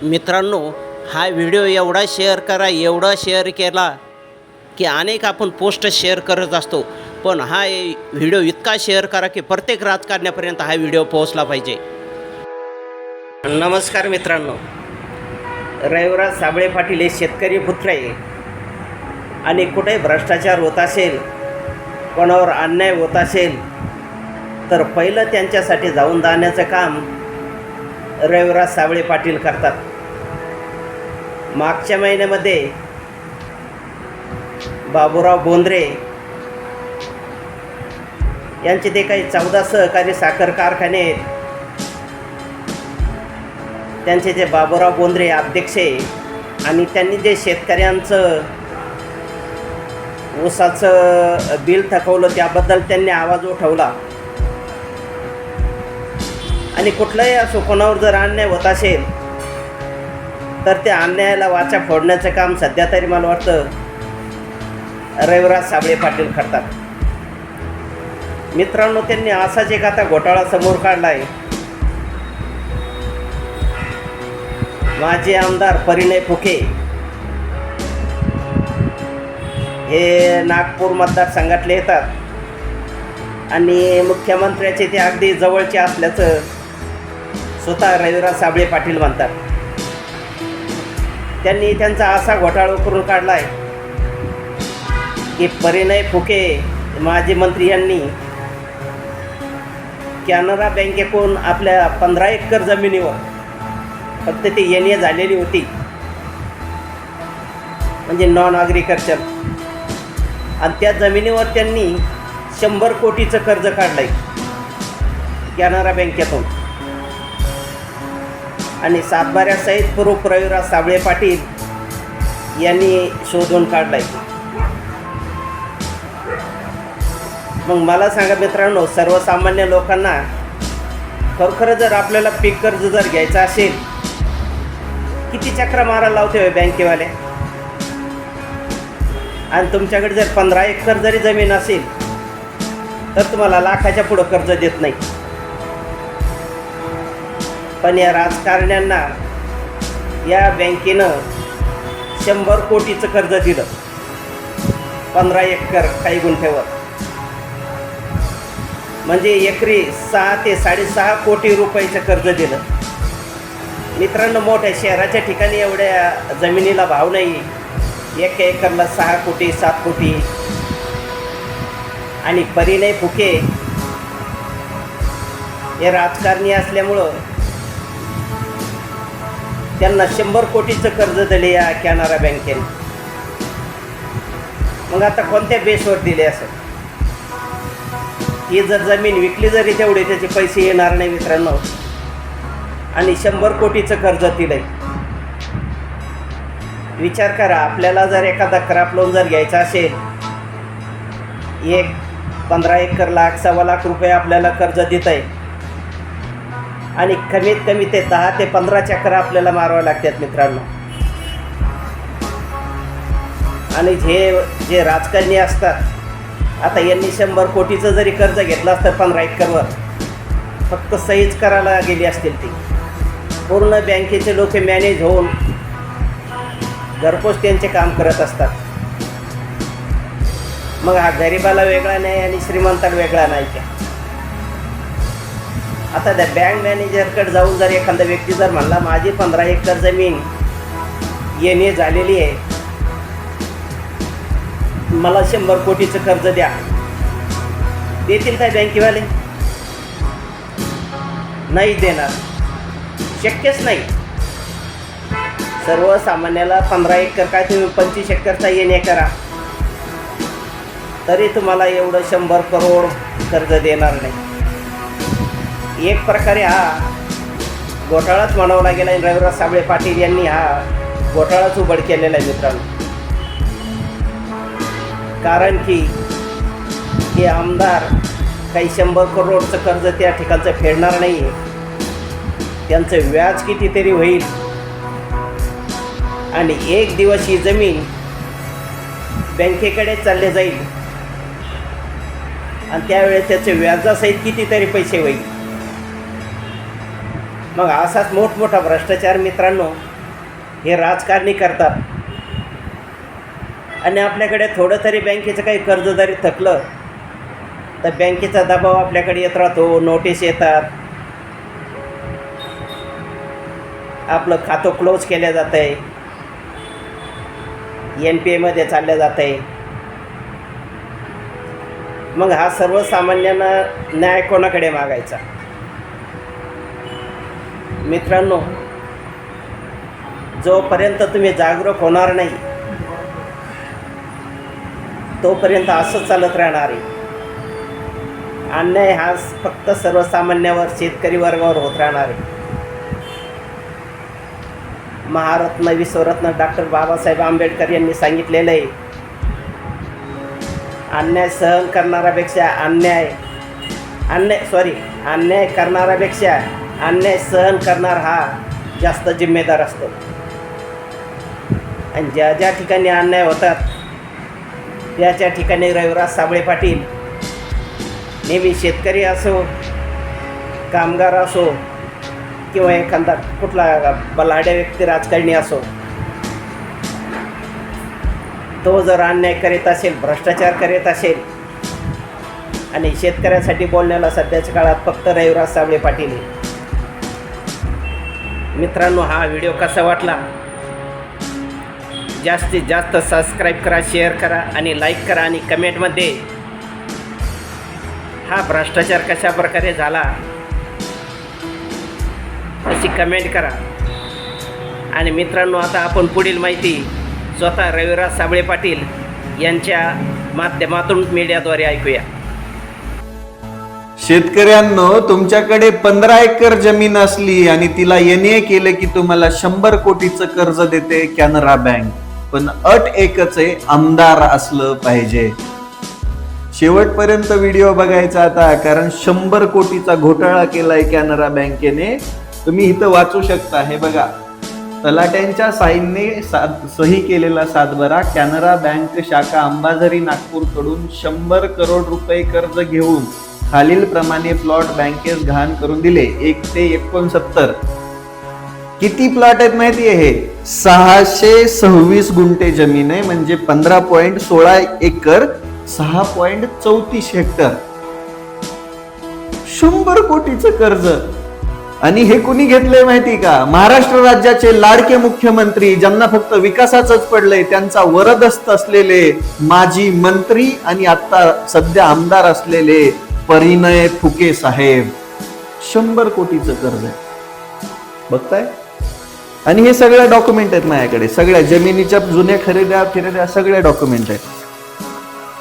मित्रांनो, हा व्हिडिओ एवढा शेअर करा, एवढा शेअर केला की अनेक आपण पोस्ट शेअर करत असतो, पण हा व्हिडिओ इतका शेअर करा की प्रत्येक राजकारण्यापर्यंत हा व्हिडिओ पोहोचला पाहिजे. नमस्कार मित्रांनो, रविराज साबळे पाटील हे शेतकरी पुत्र आहे आणि कुठे भ्रष्टाचार होत असेल, कोणावर अन्याय होत असेल तर पहिलं त्यांच्यासाठी जाऊन जाण्याचं काम रविराज साबळे पाटील करतात. मागच्या महिन्यामध्ये बाबूराव बोंद्रे यांचे ते काही 14 सहकारी साखर कारखाने आहेत, त्यांचे जे बाबूराव बोंद्रे अध्यक्ष आहे आणि त्यांनी जे शेतकऱ्यांचं ऊसाचं बिल थकवलं त्याबद्दल त्यांनी आवाज उठवला. आणि कुठलाही असो, कोणावर जर अन्याय होत असेल तर त्या अन्यायाला वाचा फोडण्याचं काम सध्या तरी मला वाटतं रविराज साबळे पाटील करतात. मित्रांनो, त्यांनी असाच एक आता घोटाळा समोर काढला आहे. माजी आमदार परिणय फुके हे नागपूर मतदारसंघातले येतात आणि मुख्यमंत्र्याचे ते अगदी जवळचे असल्याचं स्वतः रविराज साबळे पाटील म्हणतात. त्यांनी त्यांचा असा घोटाळा करून काढला आहे की परिणय फुके माजी मंत्री यांनी कॅनरा बँकेकडून आपल्या 15 एकर जमिनीवर फक्त ते एन.ए. झालेली होती, म्हणजे नॉन ॲग्रिकल्चर, आणि त्या जमिनीवर त्यांनी 100 कोटीचं कर्ज काढलं आहे कॅनरा बँकेतून. आणि सातबाऱ्यासहित प्रूफ रविराज साबळे पाटील यांनी शोधून काढला आहे. मग मला सांगा मित्रांनो, सर्वसामान्य लोकांना खरोखर जर आपल्याला पीक कर्ज जर घ्यायचं असेल, किती चक्र मारायला लावते बँकेवाले? आणि तुमच्याकडे जर 15 एकर जरी जमीन असेल तर तुम्हाला लाखाच्या पुढं कर्ज देत नाही. पण या राजकारण्यांना या बँकेनं 100 कोटीचं कर्ज दिलं 15 एकर काही गुंठ्यावर, म्हणजे एकरी 6 ते 6.5 कोटी रुपयाचं कर्ज दिलं. मित्रांनो, मोठ्या शहराच्या ठिकाणी एवढ्या जमिनीला भाव नाही. 1 एकरला 6 कोटी 7 कोटी. आणि परिणय फुके हे राजकारणी असल्यामुळं त्यांना 100 कोटीचं कर्ज दिले या कॅनरा बँकेने. मग आता कोणत्या बेसवर दिले असं? ही जर जमीन विकली जरी तेवढे त्याचे पैसे येणार नाही मित्रांनो, आणि 100 कोटीचं कर्ज दिलंय. विचार करा, आपल्याला जर एखादा क्रॉप लोन जर घ्यायचा असेल, 15 एकर लाख 1.25 लाख रुपये आपल्याला कर्ज देत आहे आणि कमीत कमी ते 10 ते 15 चक्र आपल्याला मारावं लागतात मित्रांनो. आणि जे राजकारणी असतात, आता यांनी 100 कोटीचं जरी कर्ज घेतलं असतं 15 एकरवर, फक्त सहीच करायला गेली असतील ती. पूर्ण बँकेचे लोक मॅनेज होऊन घरपोच त्यांचे काम करत असतात. मग हा गरिबाला वेगळा नाही आणि श्रीमंताला वेगळा नाही का? आता त्या बँक मॅनेजरकडे जाऊन जर एखादा व्यक्ती जर म्हणला माझी 15 एकर जमीन एन.ए. झालेली आहे, मला 100 कोटीचं कर्ज द्या, देतील काय बँकेवाले? नाही देणार, शक्यच नाही. सर्वसामान्याला 15 एकर काय, तुम्ही 25 एकरचा एन.ए. करा तरी तुम्हाला एवढं 100 करोड कर्ज देणार नाही. एक प्रकारे हा घोटाळाच म्हणावा लागेल आणि रविराज साबळे पाटील यांनी हा घोटाळाच उघड केलेला आहे मित्रांनो. कारण की हे आमदार काही 100 करोडचं कर्ज त्या ठिकाणचं फेडणार नाही. त्यांचं व्याज कितीतरी होईल आणि एक दिवस ही जमीन बँकेकडे चालले जाईल आणि त्यावेळेस त्याचे व्याजासहित कितीतरी पैसे होईल. मग असाच मोठमोठा भ्रष्टाचार मित्रांनो हे राजकारणी करतात आणि आपल्याकडे थोडं तरी बँकेचं काही कर्ज जरी थकलं तर बँकेचा दबाव आपल्याकडे येत राहतो, नोटीस येतात, आपलं खातं क्लोज केलं जातं आहे, NPAमध्ये चाललं जातं आहे. मग हा सर्वसामान्यांना न्याय कोणाकडे मागायचा? मित्रांनो, जोपर्यंत तुम्ही जागरूक होणार नाही तोपर्यंत असंच चालत राहणार आहे. अन्याय हा फक्त सर्वसामान्यावर, शेतकरी वर्गावर होत राहणार आहे. महारत्न विश्वरत्न डॉक्टर बाबासाहेब आंबेडकर यांनी सांगितलेलं आहे, अन्याय सहन करणाऱ्यापेक्षा अन्याय करणाऱ्यापेक्षा अन्याय सहन करणार हा जास्त जिम्मेदार असतो. आणि ज्या ज्या ठिकाणी अन्याय होतात त्या ठिकाणी रविराज साबळे पाटील नेहमी शेतकरी असो, कामगार असो किंवा एखादा कुठला बलाढ्या व्यक्ती राजकारणी असो, तो जर अन्याय करीत असेल, भ्रष्टाचार करीत असेल आणि शेतकऱ्यासाठी बोलण्याला सध्याच्या काळात फक्त रविराज साबळे पाटील आहे. मित्रांनो, हा व्हिडिओ कसा वाटला जास्तीत जास्त सबस्क्राईब करा, शेअर करा आणि लाईक करा आणि कमेंटमध्ये हा भ्रष्टाचार कशा प्रकारे झाला अशी कमेंट करा. आणि मित्रांनो, आता आपण पुढील माहिती स्वतः रविराज साबळे पाटील यांच्या माध्यमातून मीडियाद्वारे ऐकूया. शेतकऱ्यांनो, तुमच्याकडे 15 एकर जमीन असली आणि तिला NA केलं की तुम्हाला 100 कोटीचं कर्ज देते कॅनरा बँक. पण अट एकच आहे, आमदार असलं पाहिजे. शेवटपर्यंत व्हिडिओ बघायचा आता, कारण 100 कोटीचा घोटाळा केलाय कॅनरा बँकेने. तुम्ही इथं वाचू शकता. हे बघा, तलाट्यांच्या साईनने सही केलेला सातबारा. कॅनरा बँक शाखा अंबाझरी नागपूर कडून 100 करोड रुपये कर्ज घेऊन खालील प्रमाणे प्लॉट बँकेस घाण करून दिले. 1 ते 69 किती प्लॉट आहेत माहिती आहे? 626 गुंठे जमीन आहे, म्हणजे 15.16 एकर, 6.34 हेक्टर, 100 कोटीचं कर्ज. आणि हे कुणी घेतलंय माहिती का? महाराष्ट्र राज्याचे लाडके मुख्यमंत्री, ज्यांना फक्त विकासाचंच पडलंय, त्यांचा वरदस्त असलेले माजी मंत्री आणि आता सध्या आमदार असलेले परिणय फुके साहेब. 100 कोटीचं कर्ज आहे, बघताय? आणि हे सगळ्या डॉक्युमेंट आहेत माझ्याकडे, सगळ्या जमिनीच्या जुन्या खरेद्या सगळ्या डॉक्युमेंट आहेत.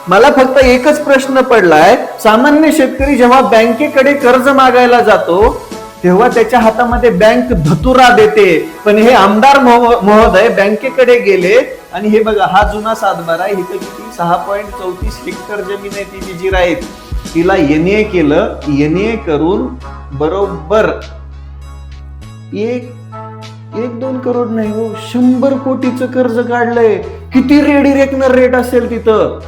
मला फक्त एकच प्रश्न पडलाय, सामान्य शेतकरी जेव्हा बँकेकडे कर्ज मागायला जातो तेव्हा त्याच्या हातामध्ये बँक धतुरा देते, पण हे आमदार महोदय बँकेकडे गेले आणि हे बघा, हा जुना सातबारा आहे. इथे किती 6.34 हेक्टर जमीन आहे, ती जिरायत, तिला NA केलं. NA करून बरोबर 1-2 करोड नाही हो, 100 कोटीचं कर्ज काढलंय. किती रेडिरेक्नर रेट असेल तिथं,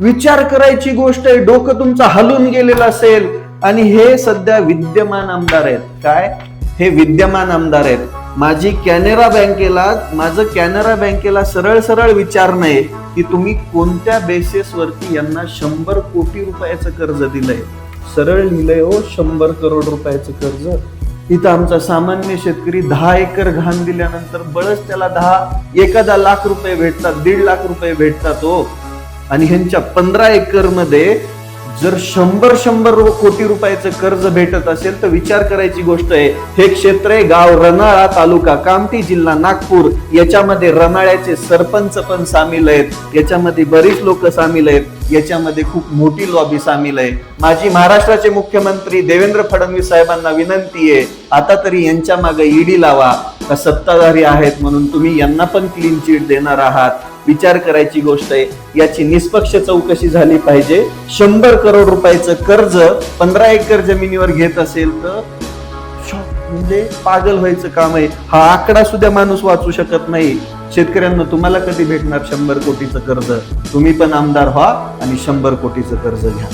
विचार करायची गोष्ट आहे. डोकं तुमचं हलून गेलेलं असेल. आणि हे सध्या विद्यमान आमदार आहेत. काय? हे विद्यमान आमदार आहेत. माझं कॅनरा बँकेला सरळ विचार नाही की तुम्ही कोणत्या बेसिसवरती यांना 100 कोटी रुपयाचं कर्ज दिलंय. सरळ लिहिलंय हो, 100 करोड रुपयाचं कर्ज. इथं आमचा सामान्य शेतकरी 10 एकर घाण दिल्यानंतर बळच त्याला 1 लाख रुपये भेटतात, 1.5 लाख रुपये भेटतात हो. आणि ह्यांच्या 15 एकर मध्ये जर 100 कोटी रुपयाचं कर्ज भेटत असेल तर विचार करायची गोष्ट आहे. हे क्षेत्र आहे गाव रनाळा, तालुका कामठी, जिल्हा नागपूर. याच्यामध्ये रनाळ्याचे सरपंच पण सामील आहेत, याच्यामध्ये बरीच लोक सामील आहेत, याच्यामध्ये खूप मोठी लॉबी सामील आहे. माझी महाराष्ट्राचे मुख्यमंत्री देवेंद्र फडणवीस साहेबांना विनंती आहे, आता तरी यांच्या मागे ईडी लावा. का सत्ताधारी आहेत म्हणून तुम्ही यांना पण क्लीन चिट देणार आहात? विचार करायची गोष्ट आहे. याची निष्पक्ष चौकशी झाली पाहिजे. 100 करोड रुपयाचं कर्ज 15 एकर जमिनीवर घेत असेल तर म्हणजे पागल व्हायचं काम आहे. हा आकडा सुद्धा माणूस वाचू शकत नाही. शेतकऱ्यांना तुम्हाला कधी भेटणार 100 कोटीचं कर्ज? तुम्ही पण आमदार व्हा आणि 100 कोटीचं कर्ज घ्या.